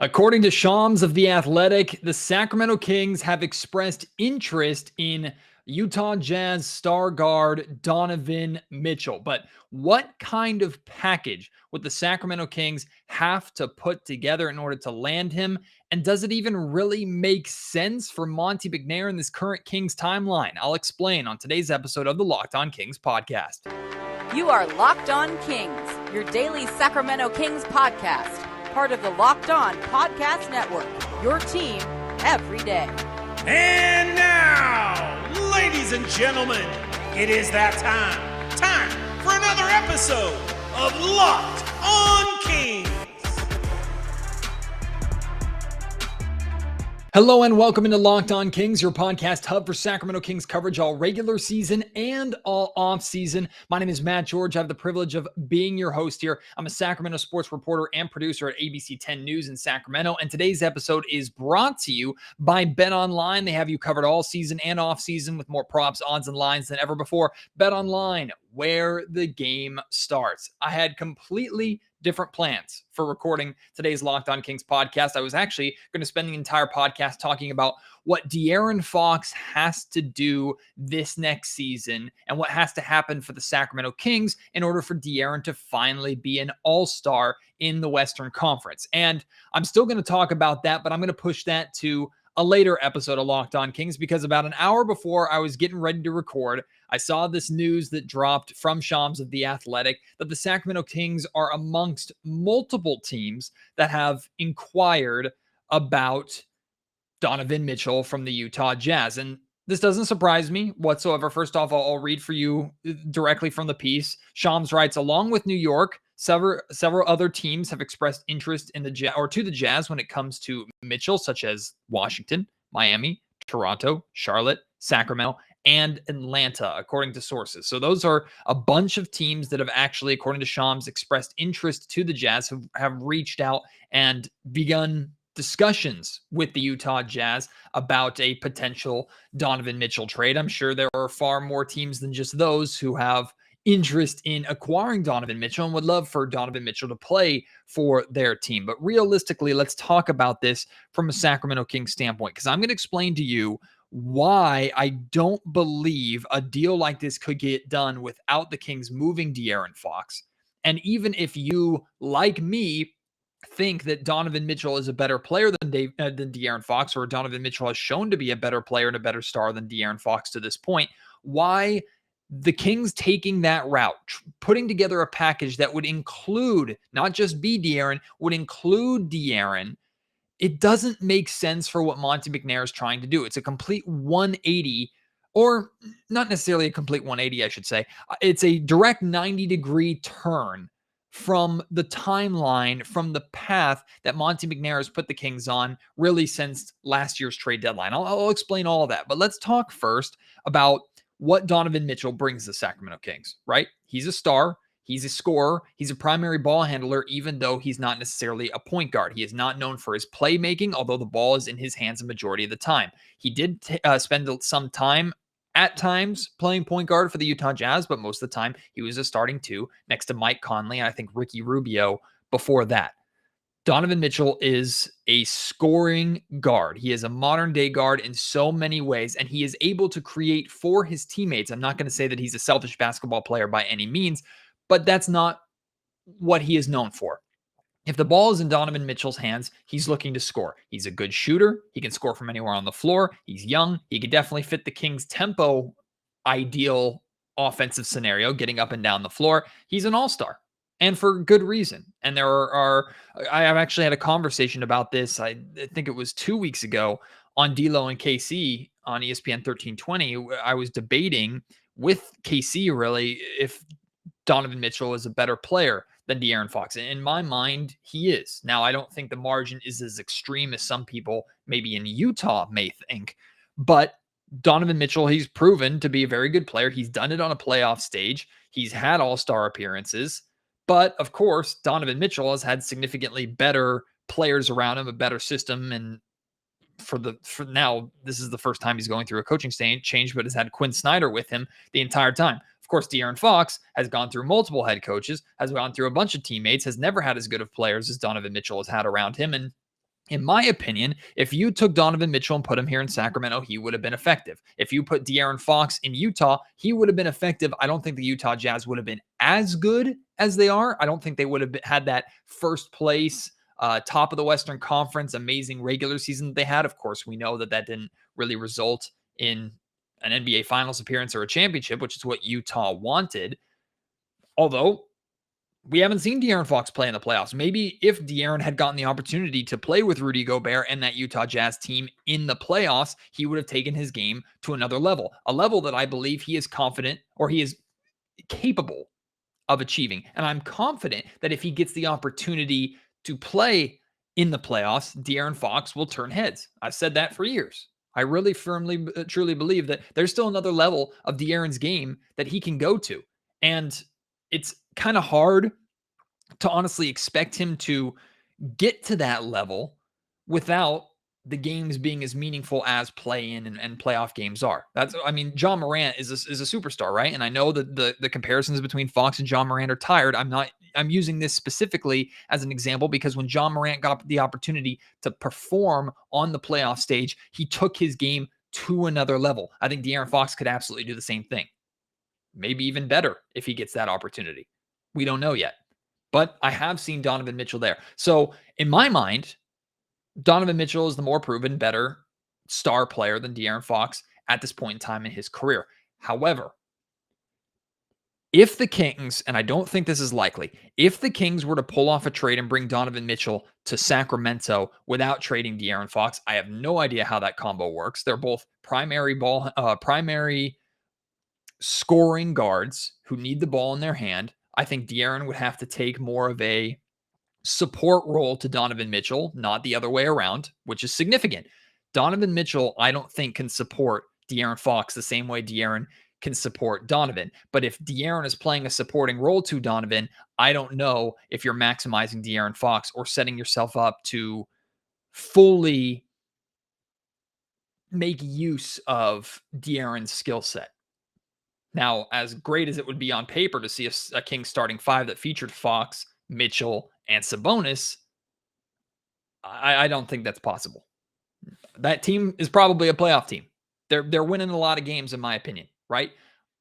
According to Shams of The Athletic, the Sacramento Kings have expressed interest in Utah Jazz star guard Donovan Mitchell. But what kind of package would the Sacramento Kings have to put together in order to land him? And does it even really make sense for Monte McNair in this current Kings timeline? I'll explain on today's episode of the Locked On Kings podcast. You are Locked On Kings, your daily Sacramento Kings podcast. Part of the Locked On Podcast Network, your team every day. And now, ladies and gentlemen, it is that time. Time for another episode of Locked On Kings. Hello and welcome into Locked On Kings, your podcast hub for Sacramento Kings coverage all regular season and all off season. My name is Matt George. I have the privilege of being your host here. I'm a Sacramento sports reporter and producer at ABC 10 News in Sacramento. And today's episode is brought to you by BetOnline. They have you covered all season and off season with more props, odds, and lines than ever before. BetOnline, where the game starts. I had completely different plans for recording today's Locked On Kings podcast. I was actually going to spend the entire podcast talking about what De'Aaron Fox has to do this next season and what has to happen for the Sacramento Kings in order for De'Aaron to finally be an all-star in the Western Conference. And I'm still going to talk about that, but I'm going to push that to a later episode of Locked On Kings because about an hour before I was getting ready to record, I saw this news that dropped from Shams of The Athletic that the Sacramento Kings are amongst multiple teams that have inquired about Donovan Mitchell from the Utah Jazz. And this doesn't surprise me whatsoever. First off, I'll read for you directly from the piece. Shams writes, along with New York, several other teams have expressed interest in the Jazz when it comes to Mitchell, such as Washington, Miami, Toronto, Charlotte, Sacramento, and Atlanta, according to sources. So those are a bunch of teams that have actually, according to Shams, expressed interest to the Jazz, who have reached out and begun discussions with the Utah Jazz about a potential Donovan Mitchell trade. I'm sure there are far more teams than just those who have interest in acquiring Donovan Mitchell and would love for Donovan Mitchell to play for their team. But realistically, let's talk about this from a Sacramento Kings standpoint, because I'm going to explain to you why I don't believe a deal like this could get done without the Kings moving De'Aaron Fox. And even if you, like me, think that Donovan Mitchell is a better player than De'Aaron Fox, or Donovan Mitchell has shown to be a better player and a better star than De'Aaron Fox to this point, why the Kings taking that route, putting together a package that would include, not just be De'Aaron, would include De'Aaron, it doesn't make sense for what Monte McNair is trying to do. It's a complete 180, or not necessarily a complete 180, I should say. It's a direct 90-degree turn from the timeline, from the path that Monte McNair has put the Kings on really since last year's trade deadline. I'll explain all of that, but let's talk first about what Donovan Mitchell brings the Sacramento Kings, right? He's a star. He's a scorer. He's a primary ball handler, even though he's not necessarily a point guard. He is not known for his playmaking, although the ball is in his hands a majority of the time. He did spend some time at times playing point guard for the Utah Jazz, but most of the time he was a starting two next to Mike Conley and I think Ricky Rubio before that. Donovan Mitchell is a scoring guard. He is a modern day guard in so many ways, and he is able to create for his teammates. I'm not going to say that he's a selfish basketball player by any means, but that's not what he is known for. If the ball is in Donovan Mitchell's hands, he's looking to score. He's a good shooter. He can score from anywhere on the floor. He's young. He could definitely fit the Kings' tempo ideal offensive scenario, getting up and down the floor. He's an all-star, and for good reason. And I have actually had a conversation about this. I think it was 2 weeks ago on D'Lo and KC on ESPN 1320. I was debating with KC really if Donovan Mitchell is a better player than De'Aaron Fox. In my mind, he is. Now, I don't think the margin is as extreme as some people maybe in Utah may think, but Donovan Mitchell, he's proven to be a very good player. He's done it on a playoff stage. He's had all-star appearances, but of course, Donovan Mitchell has had significantly better players around him, a better system, and for now, this is the first time he's going through a coaching change, but has had Quinn Snyder with him the entire time. Of course, De'Aaron Fox has gone through multiple head coaches, has gone through a bunch of teammates, has never had as good of players as Donovan Mitchell has had around him. And In my opinion, if you took Donovan Mitchell and put him here in Sacramento, he would have been effective. If you put De'Aaron Fox in Utah, he would have been effective. I don't think the Utah Jazz would have been as good as they are. I don't think they would have had that first place, top of the Western Conference, amazing regular season that they had. Of course, we know that didn't really result in an NBA Finals appearance or a championship, which is what Utah wanted. Although we haven't seen De'Aaron Fox play in the playoffs. Maybe if De'Aaron had gotten the opportunity to play with Rudy Gobert and that Utah Jazz team in the playoffs, he would have taken his game to another level, a level that I believe he is confident or he is capable of achieving. And I'm confident that if he gets the opportunity to play in the playoffs, De'Aaron Fox will turn heads. I've said that for years. I really firmly, truly believe that there's still another level of De'Aaron's game that he can go to. And it's kind of hard to honestly expect him to get to that level without the games being as meaningful as play-in and playoff games are. John Morant is a superstar, right? And I know that the comparisons between Fox and John Morant are tired. I'm using this specifically as an example because when John Morant got the opportunity to perform on the playoff stage, he took his game to another level. I think De'Aaron Fox could absolutely do the same thing. Maybe even better if he gets that opportunity. We don't know yet. But I have seen Donovan Mitchell there. So in my mind, Donovan Mitchell is the more proven, better star player than De'Aaron Fox at this point in time in his career. However, if the Kings, and I don't think this is likely, if the Kings were to pull off a trade and bring Donovan Mitchell to Sacramento without trading De'Aaron Fox, I have no idea how that combo works. They're both primary scoring guards who need the ball in their hand. I think De'Aaron would have to take more of a support role to Donovan Mitchell, not the other way around, which is significant. Donovan Mitchell, I don't think, can support De'Aaron Fox the same way De'Aaron can support Donovan. But if De'Aaron is playing a supporting role to Donovan, I don't know if you're maximizing De'Aaron Fox or setting yourself up to fully make use of De'Aaron's skill set. Now, as great as it would be on paper to see a Kings starting five that featured Fox, Mitchell, and Sabonis, I don't think that's possible. That team is probably a playoff team. They're winning a lot of games, in my opinion, right?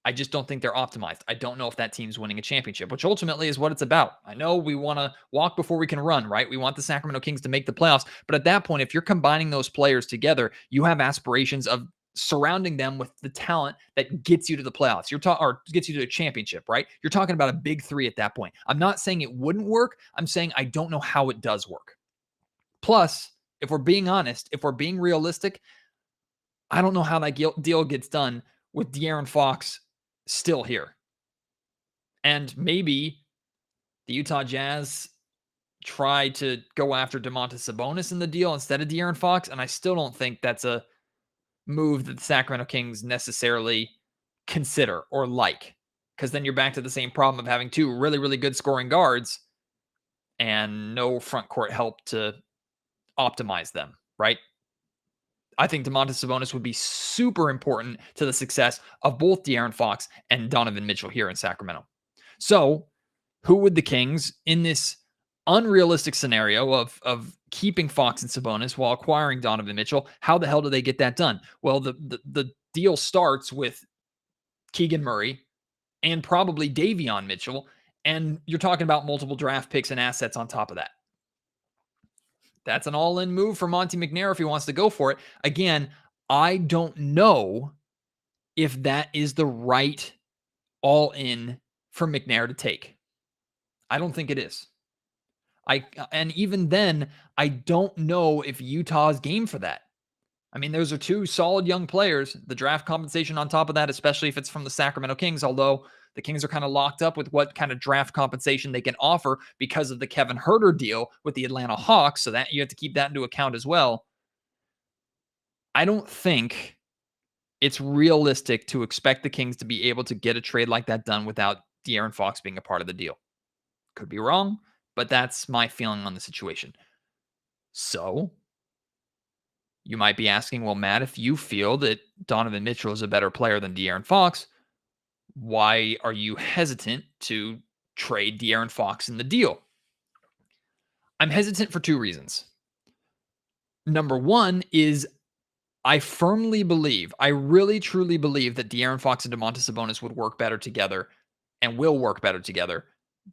I just don't think they're optimized. I don't know if that team's winning a championship, which ultimately is what it's about. I know we want to walk before we can run, right? We want the Sacramento Kings to make the playoffs. But at that point, if you're combining those players together, you have aspirations of surrounding them with the talent that gets you to the playoffs. Or gets you to a championship, right? You're talking about a big three at that point. I'm not saying it wouldn't work. I'm saying I don't know how it does work. Plus, if we're being honest, if we're being realistic, I don't know how that deal gets done with De'Aaron Fox still here. And maybe the Utah Jazz try to go after Domantas Sabonis in the deal instead of De'Aaron Fox, and I still don't think that's a move that the Sacramento Kings necessarily consider or like, because then you're back to the same problem of having two really, really good scoring guards and no front court help to optimize them, right? I think Domantas Sabonis would be super important to the success of both De'Aaron Fox and Donovan Mitchell here in Sacramento. So, who would the Kings, in this unrealistic scenario of keeping Fox and Sabonis while acquiring Donovan Mitchell, how the hell do they get that done? Well, the deal starts with Keegan Murray and probably Davion Mitchell, and you're talking about multiple draft picks and assets on top of that. That's an all-in move for Monte McNair if he wants to go for it. Again, I don't know if that is the right all-in for McNair to take. I don't think it is. And even then, I don't know if Utah's game for that. I mean, those are two solid young players. The draft compensation on top of that, especially if it's from the Sacramento Kings, although the Kings are kind of locked up with what kind of draft compensation they can offer because of the Kevin Huerter deal with the Atlanta Hawks, so that you have to keep that into account as well. I don't think it's realistic to expect the Kings to be able to get a trade like that done without De'Aaron Fox being a part of the deal. Could be wrong, but that's my feeling on the situation. So, you might be asking, well, Matt, if you feel that Donovan Mitchell is a better player than De'Aaron Fox, why are you hesitant to trade De'Aaron Fox in the deal? I'm hesitant for two reasons. Number one is I firmly believe, I really truly believe that De'Aaron Fox and Domantas Sabonis would work better together and will work better together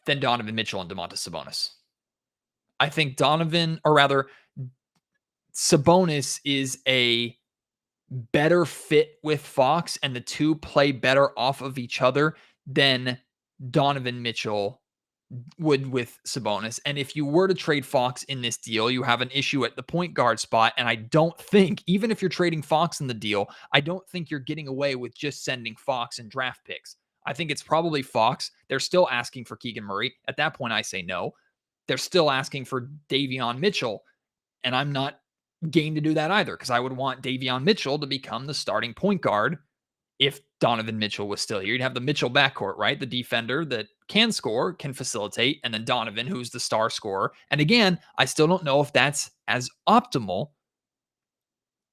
than Donovan Mitchell and Domantas Sabonis. I think Sabonis is a better fit with Fox, and the two play better off of each other than Donovan Mitchell would with Sabonis. And if you were to trade Fox in this deal, you have an issue at the point guard spot. And I don't think, even if you're trading Fox in the deal, I don't think you're getting away with just sending Fox and draft picks. I think it's probably Fox. They're still asking for Keegan Murray. At that point, I say no. They're still asking for Davion Mitchell. And I'm not game to do that either, because I would want Davion Mitchell to become the starting point guard if Donovan Mitchell was still here. You'd have the Mitchell backcourt, right? The defender that can score, can facilitate, and then Donovan, who's the star scorer. And again, I still don't know if that's as optimal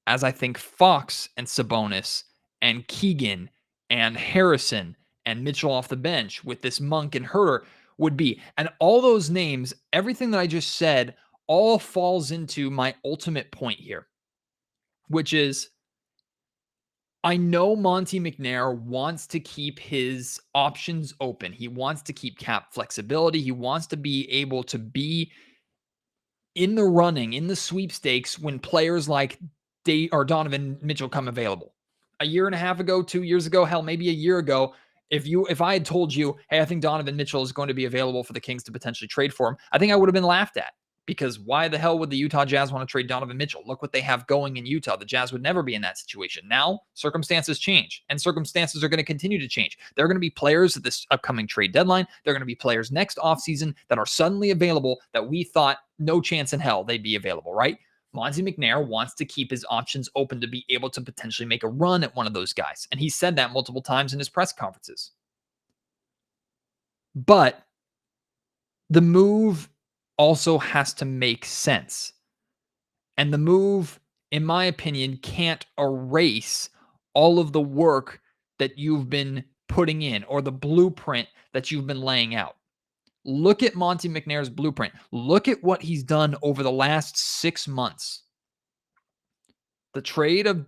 as I think Fox and Sabonis and Keegan and Harrison and Mitchell off the bench with this Monk and Herter would be. And all those names, everything that I just said, all falls into my ultimate point here, which is I know Monty McNair wants to keep his options open. He wants to keep cap flexibility. He wants to be able to be in the running, in the sweepstakes when players like Donovan Mitchell come available. A year and a half ago, 2 years ago, hell, maybe a year ago, if I had told you, hey, I think Donovan Mitchell is going to be available for the Kings to potentially trade for him, I think I would have been laughed at. Because why the hell would the Utah Jazz want to trade Donovan Mitchell? Look what they have going in Utah. The Jazz would never be in that situation. Now, circumstances change, and circumstances are going to continue to change. There are going to be players at this upcoming trade deadline. There are going to be players next offseason that are suddenly available that we thought no chance in hell they'd be available, right? Monty McNair wants to keep his options open to be able to potentially make a run at one of those guys. And he said that multiple times in his press conferences. But the move also has to make sense. And the move, in my opinion, can't erase all of the work that you've been putting in or the blueprint that you've been laying out. Look at Monty McNair's blueprint. Look at what he's done over the last 6 months. The trade of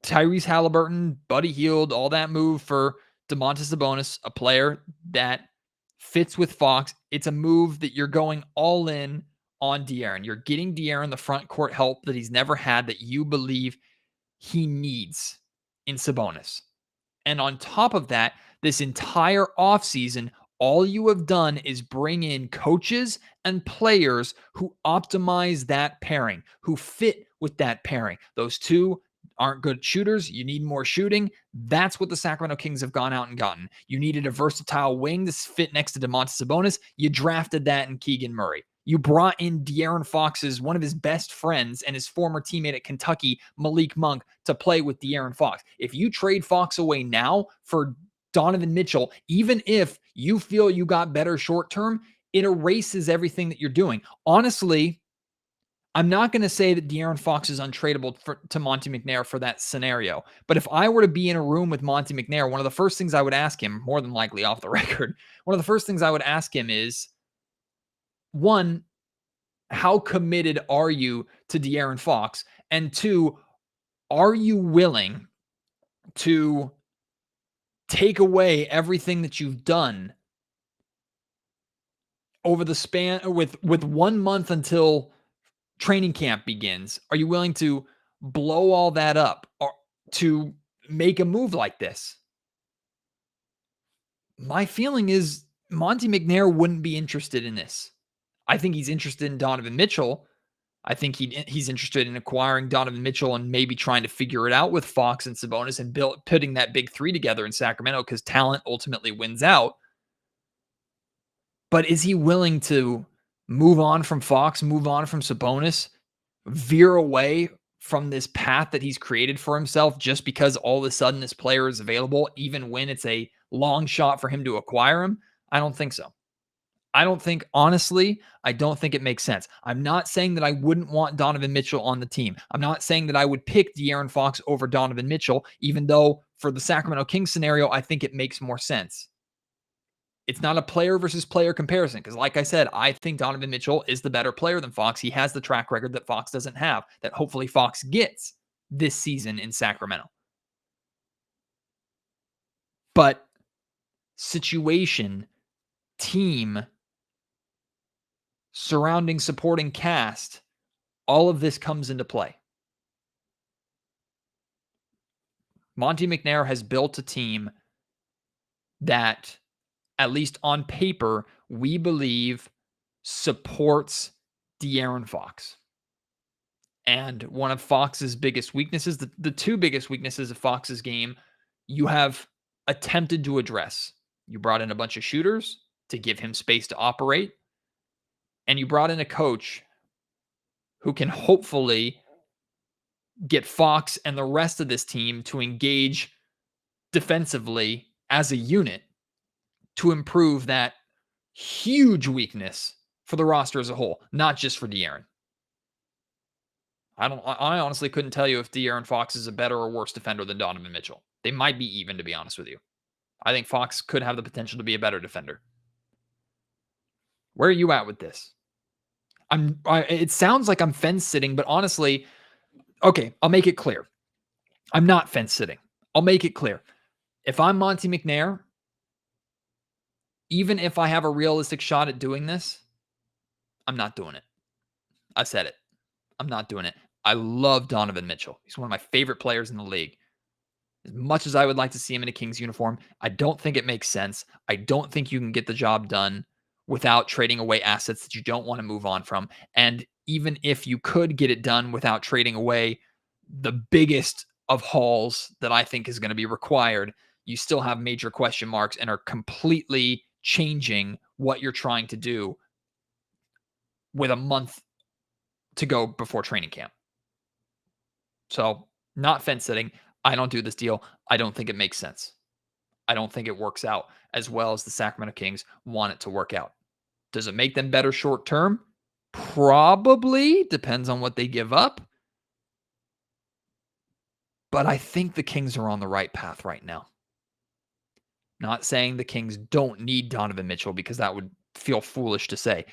Tyrese Halliburton, Buddy Hield, all that move for Domantas Sabonis, a player that fits with Fox. It's a move that you're going all in on De'Aaron. You're getting De'Aaron the front court help that he's never had, that you believe he needs in Sabonis. And on top of that, this entire offseason, all you have done is bring in coaches and players who optimize that pairing, who fit with that pairing. Those two aren't good shooters. You need more shooting. That's what the Sacramento Kings have gone out and gotten. You needed a versatile wing to fit next to Domantas Sabonis. You drafted that in Keegan Murray. You brought in De'Aaron Fox's, one of his best friends and his former teammate at Kentucky, Malik Monk, to play with De'Aaron Fox. If you trade Fox away now for Donovan Mitchell, even if you feel you got better short term, it erases everything that you're doing. Honestly, I'm not going to say that De'Aaron Fox is untradeable to Monty McNair for that scenario. But if I were to be in a room with Monty McNair, one of the first things I would ask him, more than likely off the record, one of the first things I would ask him is, one, how committed are you to De'Aaron Fox? And two, are you willing to take away everything that you've done over the span with 1 month until training camp begins? Are you willing to blow all that up or to make a move like this? My feeling is Monty McNair wouldn't be interested in this. I think he's interested in Donovan Mitchell. I think he's interested in acquiring Donovan Mitchell and maybe trying to figure it out with Fox and Sabonis and putting that big three together in Sacramento, because talent ultimately wins out. But is he willing to move on from Fox, move on from Sabonis, veer away from this path that he's created for himself just because all of a sudden this player is available, even when it's a long shot for him to acquire him? I don't think so. Honestly, I don't think it makes sense. I'm not saying that I wouldn't want Donovan Mitchell on the team. I'm not saying that I would pick De'Aaron Fox over Donovan Mitchell, even though for the Sacramento Kings scenario, I think it makes more sense. It's not a player versus player comparison because, like I said, I think Donovan Mitchell is the better player than Fox. He has the track record that Fox doesn't have, that hopefully Fox gets this season in Sacramento. But situation, team, surrounding supporting cast, all of this comes into play. Monte McNair has built a team that, at least on paper, we believe supports De'Aaron Fox. And one of Fox's biggest weaknesses, the two biggest weaknesses of Fox's game, you have attempted to address. You brought in a bunch of shooters to give him space to operate, and you brought in a coach who can hopefully get Fox and the rest of this team to engage defensively as a unit to improve that huge weakness for the roster as a whole, not just for De'Aaron. I honestly couldn't tell you if De'Aaron Fox is a better or worse defender than Donovan Mitchell. They might be even, to be honest with you. I think Fox could have the potential to be a better defender. Where are you at with this? It sounds like I'm fence sitting, but honestly, okay, I'll make it clear. I'm not fence sitting. I'll make it clear. If I'm Monte McNair, even if I have a realistic shot at doing this, I'm not doing it. I said it. I'm not doing it. I love Donovan Mitchell. He's one of my favorite players in the league. As much as I would like to see him in a Kings uniform, I don't think it makes sense. I don't think you can get the job done without trading away assets that you don't want to move on from. And even if you could get it done without trading away the biggest of hauls that I think is going to be required, you still have major question marks and are completely changing what you're trying to do with a month to go before training camp. So, not fence sitting. I don't do this deal. I don't think it makes sense. I don't think it works out as well as the Sacramento Kings want it to work out. Does it make them better short term? Probably. Depends on what they give up. But I think the Kings are on the right path right now. Not saying the Kings don't need Donovan Mitchell, because that would feel foolish to say.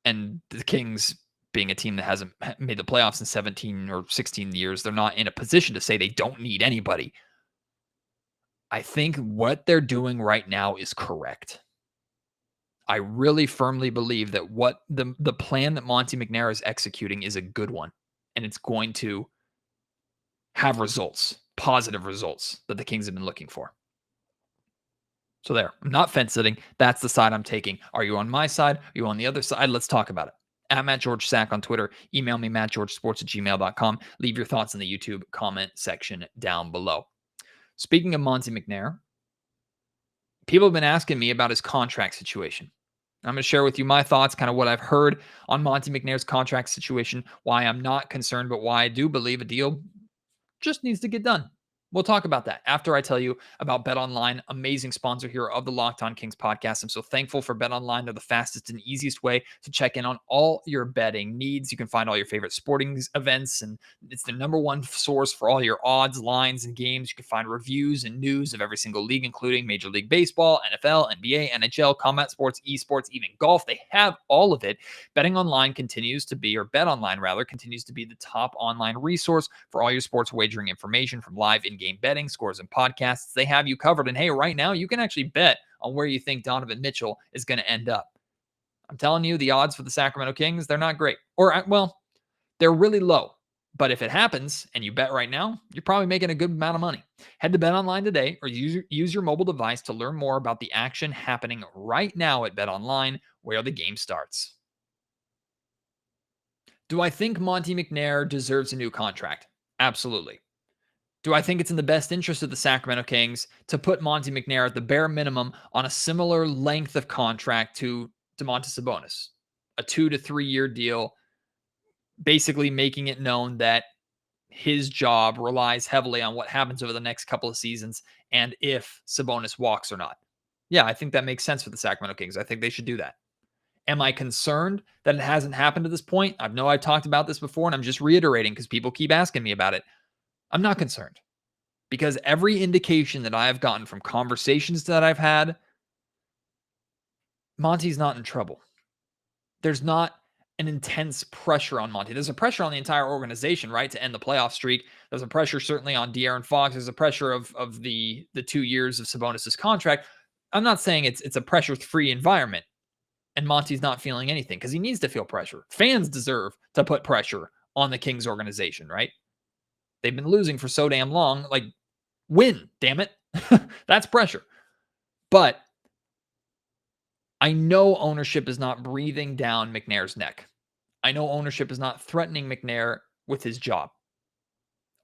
And the Kings, being a team that hasn't made the playoffs in 17 or 16 years, they're not in a position to say they don't need anybody. I think what they're doing right now is correct. I really firmly believe that what the plan that Monte McNair is executing is a good one, and it's going to have results, positive results that the Kings have been looking for. So there, I'm not fence sitting. That's the side I'm taking. Are you on my side? Are you on the other side? Let's talk about it. At Matt George Sack on Twitter. Email me, mattgeorgesports@gmail.com. Leave your thoughts in the YouTube comment section down below. Speaking of Monte McNair, people have been asking me about his contract situation. I'm going to share with you my thoughts, kind of what I've heard on Monte McNair's contract situation, why I'm not concerned, but why I do believe a deal just needs to get done. We'll talk about that after I tell you about BetOnline, amazing sponsor here of the Locked On Kings podcast. I'm so thankful for BetOnline. They're the fastest and easiest way to check in on all your betting needs. You can find all your favorite sporting events, and it's the number one source for all your odds, lines, and games. You can find reviews and news of every single league, including Major League Baseball, NFL, NBA, NHL, combat sports, esports, even golf. They have all of it. BetOnline continues to be the top online resource for all your sports wagering information, from live in-game betting, scores, and podcasts. They have you covered. And hey, right now you can actually bet on where you think Donovan Mitchell is going to end up. I'm telling you, the odds for the Sacramento Kings, they're not great. Or, well, they're really low. But if it happens and you bet right now, you're probably making a good amount of money. Head to BetOnline today or use your mobile device to learn more about the action happening right now at BetOnline, where the game starts. Do I think Monte McNair deserves a new contract? Absolutely. Do I think it's in the best interest of the Sacramento Kings to put Monte McNair at the bare minimum on a similar length of contract to Domantas Sabonis? A 2 to 3 year deal, basically making it known that his job relies heavily on what happens over the next couple of seasons and if Sabonis walks or not. Yeah, I think that makes sense for the Sacramento Kings. I think they should do that. Am I concerned that it hasn't happened to this point? I know I've talked about this before, and I'm just reiterating because people keep asking me about it. I'm not concerned, because every indication that I have gotten from conversations that I've had Monty's not in trouble. There's not an intense pressure on Monty. There's a pressure on the entire organization, right, to end the playoff streak. There's a pressure certainly on De'Aaron Fox. There's a pressure of the 2 years of Sabonis's contract. I'm not saying it's a pressure-free environment, and Monty's not feeling anything because he needs to feel pressure. Fans deserve to put pressure on the Kings organization, right? They've been losing for so damn long. Like, win, damn it. That's pressure. But I know ownership is not breathing down McNair's neck. I know ownership is not threatening McNair with his job.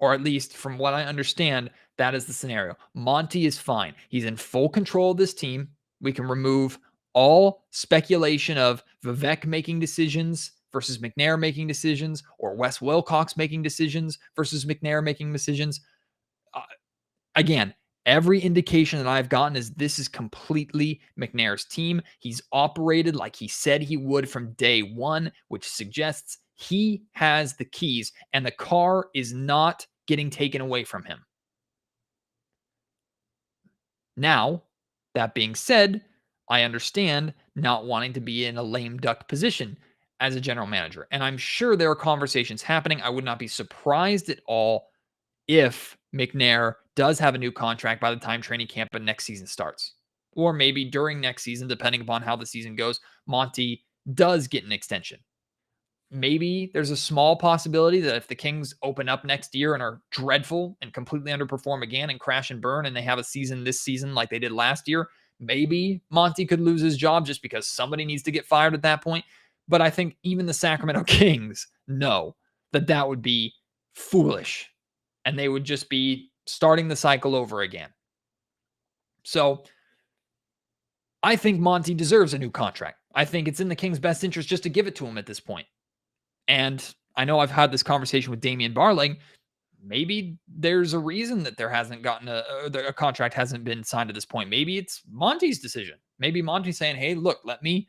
Or at least from what I understand, that is the scenario. Monty is fine. He's in full control of this team. We can remove all speculation of Vivek making decisions versus McNair making decisions, or Wes Wilcox making decisions versus McNair making decisions. Again, every indication that I've gotten is this is completely McNair's team. He's operated like he said he would from day one, which suggests he has the keys and the car is not getting taken away from him. Now, that being said, I understand not wanting to be in a lame duck position as a general manager. And I'm sure there are conversations happening. I would not be surprised at all if McNair does have a new contract by the time training camp and next season starts. Or maybe during next season, depending upon how the season goes, Monty does get an extension. Maybe there's a small possibility that if the Kings open up next year and are dreadful and completely underperform again and crash and burn and they have a season this season like they did last year, maybe Monty could lose his job just because somebody needs to get fired at that point. But I think even the Sacramento Kings know that that would be foolish and they would just be starting the cycle over again. So I think Monty deserves a new contract. I think it's in the Kings' best interest just to give it to him at this point. And I know I've had this conversation with Damian Barling. Maybe there's a reason that there hasn't gotten a contract hasn't been signed at this point. Maybe it's Monty's decision. Maybe Monty's saying, "Hey, look, let me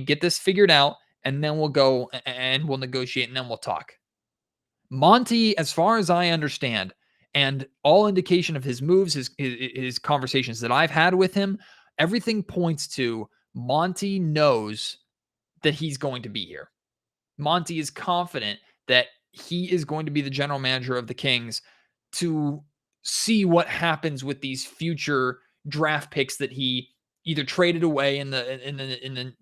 get this figured out, and then we'll go and we'll negotiate, and then we'll talk." Monty, as far as I understand, and all indication of his moves, his conversations that I've had with him, everything points to Monty knows that he's going to be here. Monty is confident that he is going to be the general manager of the Kings to see what happens with these future draft picks that he either traded away in the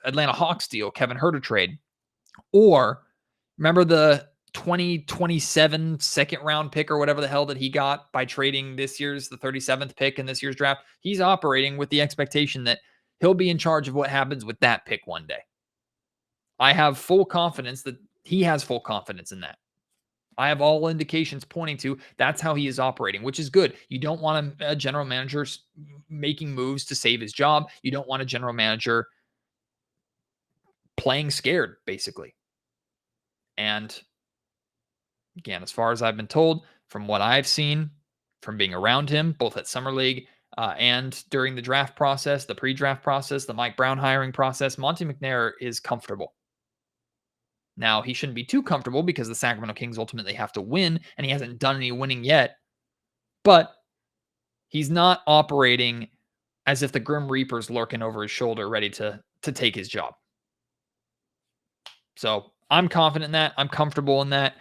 Atlanta Hawks deal, Kevin Huerter trade, or remember the 2027 second round pick or whatever the hell that he got by trading the 37th pick in this year's draft. He's operating with the expectation that he'll be in charge of what happens with that pick one day. I have full confidence that he has full confidence in that. I have all indications pointing to that's how he is operating, which is good. You don't want a general manager making moves to save his job. You don't want a general manager playing scared, basically. And again, as far as I've been told, from what I've seen, from being around him, both at Summer League and during the draft process, the pre-draft process, the Mike Brown hiring process, Monty McNair is comfortable. Now, he shouldn't be too comfortable because the Sacramento Kings ultimately have to win, and he hasn't done any winning yet. But he's not operating as if the Grim Reaper's lurking over his shoulder, ready to take his job. So I'm confident in that. I'm comfortable in that.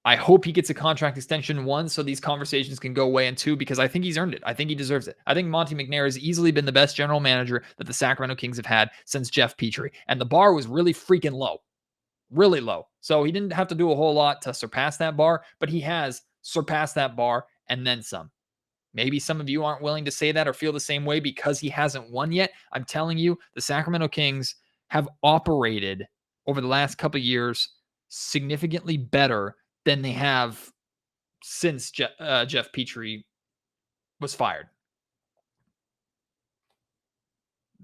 I hope he gets a contract extension, one, so these conversations can go away, and two, because I think he's earned it. I think he deserves it. I think Monty McNair has easily been the best general manager that the Sacramento Kings have had since Jeff Petrie. And the bar was really freaking low. Really low. So he didn't have to do a whole lot to surpass that bar, but he has surpassed that bar and then some. Maybe some of you aren't willing to say that or feel the same way because he hasn't won yet. I'm telling you, the Sacramento Kings have operated over the last couple of years significantly better than they have since Jeff Petrie was fired.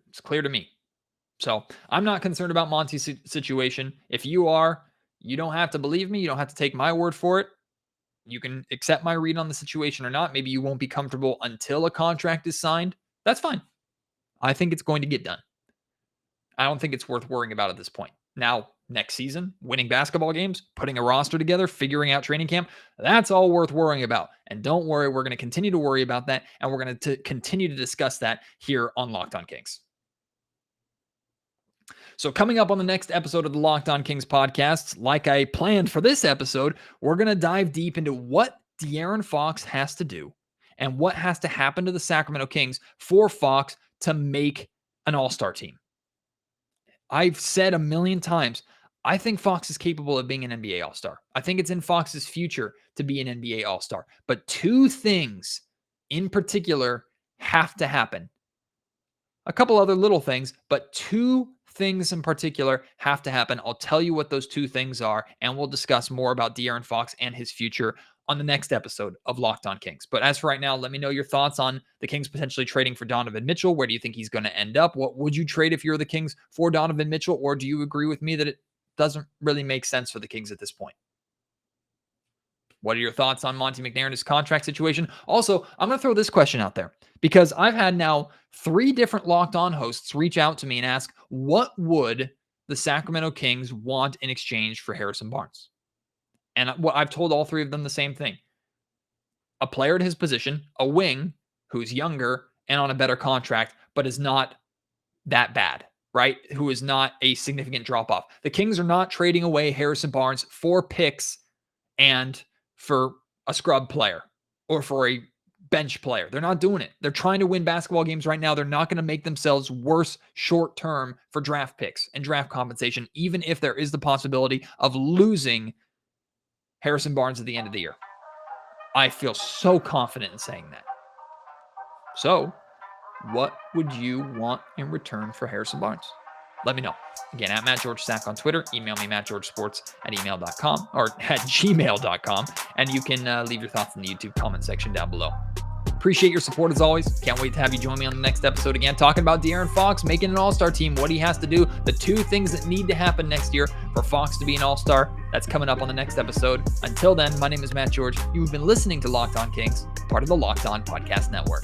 It's clear to me. So I'm not concerned about Monty's situation. If you are, you don't have to believe me. You don't have to take my word for it. You can accept my read on the situation or not. Maybe you won't be comfortable until a contract is signed. That's fine. I think it's going to get done. I don't think it's worth worrying about at this point. Now next season, winning basketball games, putting a roster together, figuring out training camp, that's all worth worrying about. And don't worry, we're going to continue to worry about that, and we're going to continue to discuss that here on Locked On Kings. So coming up on the next episode of the Locked On Kings podcast, like I planned for this episode, we're going to dive deep into what De'Aaron Fox has to do and what has to happen to the Sacramento Kings for Fox to make an all-star team. I've said a million times, I think Fox is capable of being an NBA All-Star. I think it's in Fox's future to be an NBA All-Star. But two things in particular have to happen. A couple other little things, but two things in particular have to happen. I'll tell you what those two things are, and we'll discuss more about De'Aaron Fox and his future on the next episode of Locked On Kings. But as for right now, let me know your thoughts on the Kings potentially trading for Donovan Mitchell. Where do you think he's going to end up? What would you trade if you're the Kings for Donovan Mitchell? Or do you agree with me that it doesn't really make sense for the Kings at this point? What are your thoughts on Monte McNair and his contract situation? Also, I'm going to throw this question out there because I've had now 3 different Locked On hosts reach out to me and ask, what would the Sacramento Kings want in exchange for Harrison Barnes? And what I've told all 3 of them the same thing. A player at his position, a wing who's younger and on a better contract, but is not that bad, right? Who is not a significant drop-off. The Kings are not trading away Harrison Barnes for picks and for a scrub player or for a bench player. They're not doing it. They're trying to win basketball games right now. They're not going to make themselves worse short-term for draft picks and draft compensation, even if there is the possibility of losing Harrison Barnes at the end of the year. I feel so confident in saying that. So, what would you want in return for Harrison Barnes? Let me know. Again, at Matt George Sack on Twitter. Email me, mattgeorgesports@email.com or at gmail.com. And you can leave your thoughts in the YouTube comment section down below. Appreciate your support as always. Can't wait to have you join me on the next episode again, talking about De'Aaron Fox making an all-star team, what he has to do, the 2 things that need to happen next year for Fox to be an all-star. That's coming up on the next episode. Until then, my name is Matt George. You've been listening to Locked On Kings, part of the Locked On Podcast Network.